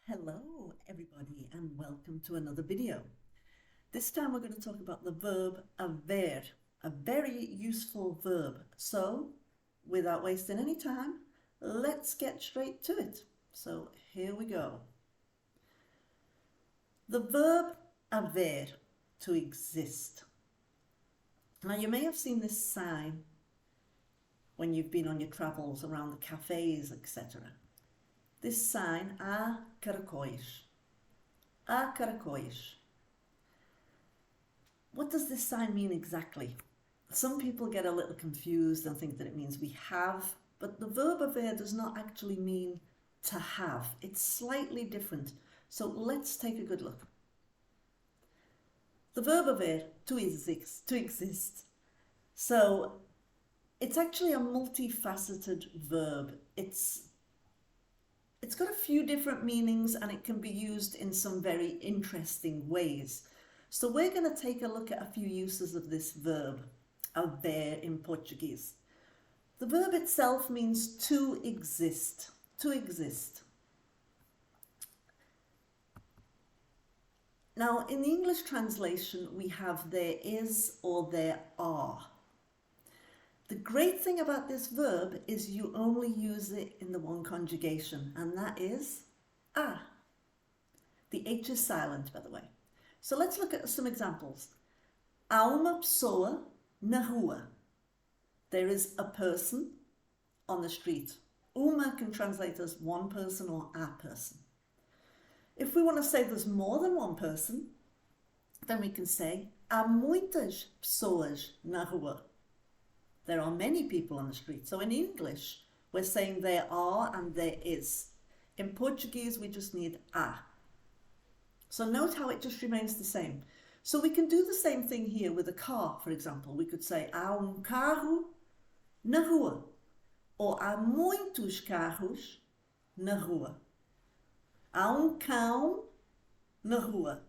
Hello everybody and welcome to another video. This time we're going to talk about the verb haver, a very useful verb. So without wasting any time, let's get straight to it. So here we go. The verb haver, to exist. Now you may have seen this sign when you've been on your travels around the cafes, etc. This sign, há caracóis. Há caracóis. What does this sign mean exactly? Some people get a little confused and think that it means we have, but the verb haver does not actually mean to have. It's slightly different. So let's take a good look. The verb haver, to exist. So it's actually a multifaceted verb. It's got a few different meanings and it can be used in some very interesting ways. So we're going to take a look at a few uses of this verb, haver in Portuguese. The verb itself means to exist, to exist. Now in the English translation we have there is or there are. The great thing about this verb is you only use it in the one conjugation, and that is há. The H is silent, by the way. So let's look at some examples. Há uma pessoa na rua. There is a person on the street. Uma can translate as one person or a person. If we want to say there's more than one person, then we can say há muitas pessoas na rua. There are many people on the street. So in English, we're saying there are and there is. In Portuguese, we just need há. So note how it just remains the same. So we can do the same thing here with a car, for example. We could say há carro na rua. Or há muitos carros na rua. Há cão na rua.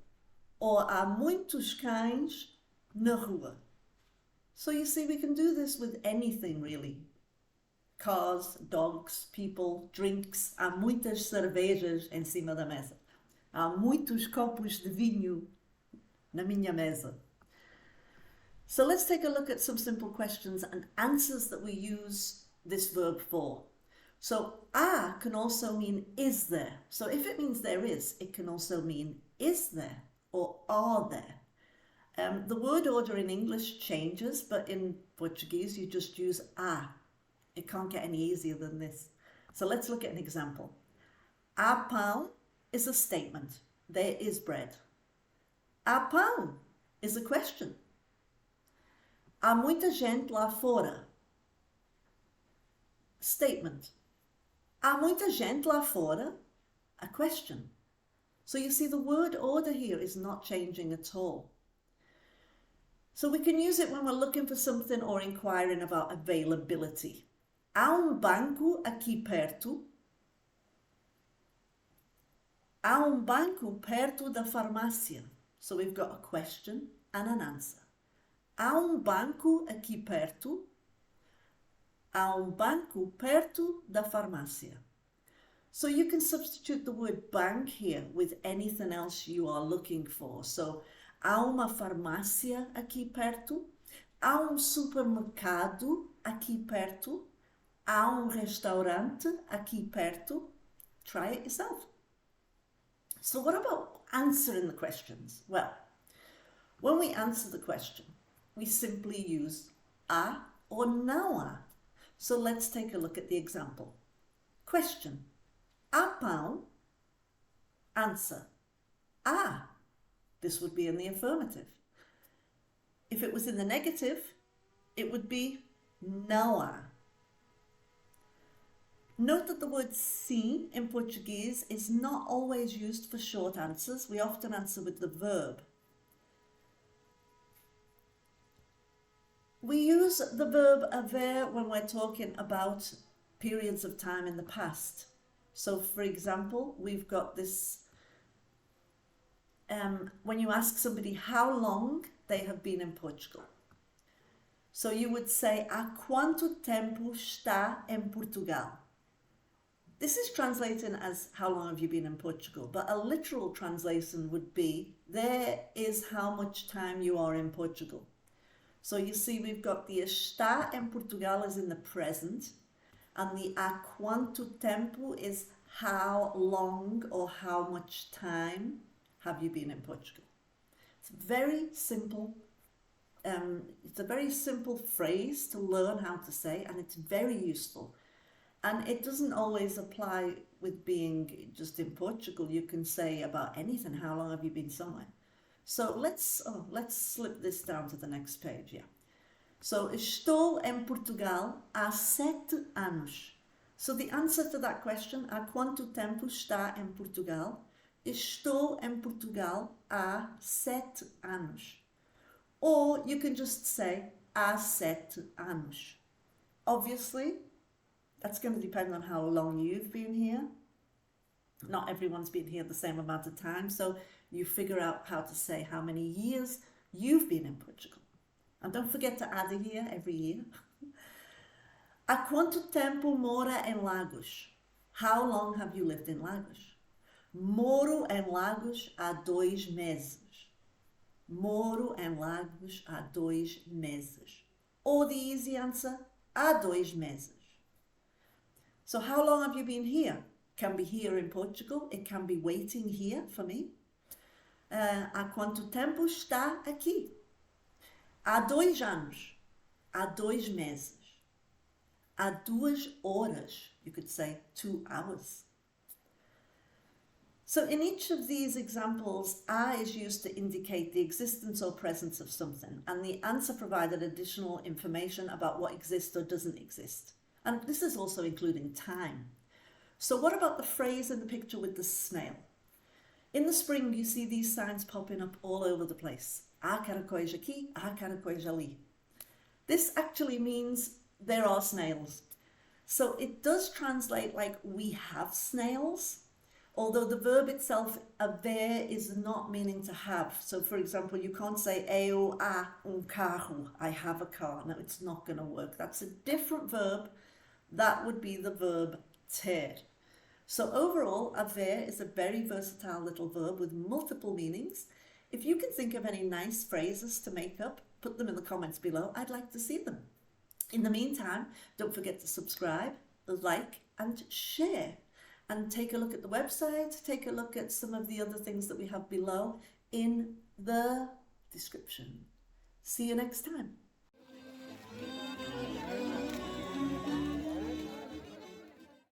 Or há muitos cães na rua. So you see, we can do this with anything really. Cars, dogs, people, drinks. Há muitas cervejas em cima da mesa. Há muitos copos de vinho na minha mesa. So let's take a look at some simple questions and answers that we use this verb for. So há can also mean is there. So if it means there is, it can also mean is there or are there. The word order in English changes, but in Portuguese you just use há. It can't get any easier than this. So let's look at an example. Há pão is a statement. There is bread. Há pão is a question. Há muita gente lá fora. Statement. Há muita gente lá fora. A question. So you see the word order here is not changing at all. So we can use it when we're looking for something or inquiring about availability. Há banco aqui perto. Há banco perto da farmácia. So we've got a question and an answer. Há banco aqui perto. Há banco perto da farmácia. So you can substitute the word bank here with anything else you are looking for. So há uma farmácia aqui perto, há supermercado aqui perto, há restaurante aqui perto. Try it yourself. So what about answering the questions? Well, when we answer the question, we simply use há or não há. So let's take a look at the example. Question. Há pão? Answer. Há. This would be in the affirmative. If it was in the negative, it would be não há. Note that the word sim in Portuguese is not always used for short answers. We often answer with the verb. We use the verb haver when we're talking about periods of time in the past. So for example, we've got this when you ask somebody how long they have been in Portugal. So you would say, há quanto tempo está em Portugal? This is translating as how long have you been in Portugal, but a literal translation would be there is how much time you are in Portugal. So you see we've got the está em Portugal is in the present, and the há quanto tempo is how long or how much time have you been in Portugal. It's very simple. It's a very simple phrase to learn how to say, and it's very useful. And it doesn't always apply with being just in Portugal. You can say about anything, how long have you been somewhere? So let's slip this down to the next page, yeah. So, estou em Portugal há 7 anos. So the answer to that question, há quanto tempo está em Portugal? Estou em Portugal há 7 anos. Or you can just say há 7 anos. Obviously, that's going to depend on how long you've been here. Not everyone's been here the same amount of time, so you figure out how to say how many years you've been in Portugal. And don't forget to add a year every year. Há quanto tempo mora em Lagos? How long have you lived in Lagos? Moro em Lagos há 2 meses. Moro em Lagos há 2 meses. Or the easy answer, há 2 meses. So how long have you been here? Can be here in Portugal. It can be waiting here for me. Há quanto tempo está aqui? Há 2 anos. Há 2 meses. Há 2 horas. You could say 2 hours. So in each of these examples, há is used to indicate the existence or presence of something, and the answer provided additional information about what exists or doesn't exist. And this is also including time. So what about the phrase in the picture with the snail? In the spring, you see these signs popping up all over the place. Há caracóis aqui, há caracóis ali. This actually means there are snails. So it does translate like we have snails, although the verb itself, haver, is not meaning to have. So for example, you can't say eu há carro, I have a car. No, it's not going to work. That's a different verb. That would be the verb ter. So overall, haver is a very versatile little verb with multiple meanings. If you can think of any nice phrases to make up, put them in the comments below. I'd like to see them. In the meantime, don't forget to subscribe, like, and share. And take a look at the website, take a look at some of the other things that we have below in the description. See you next time.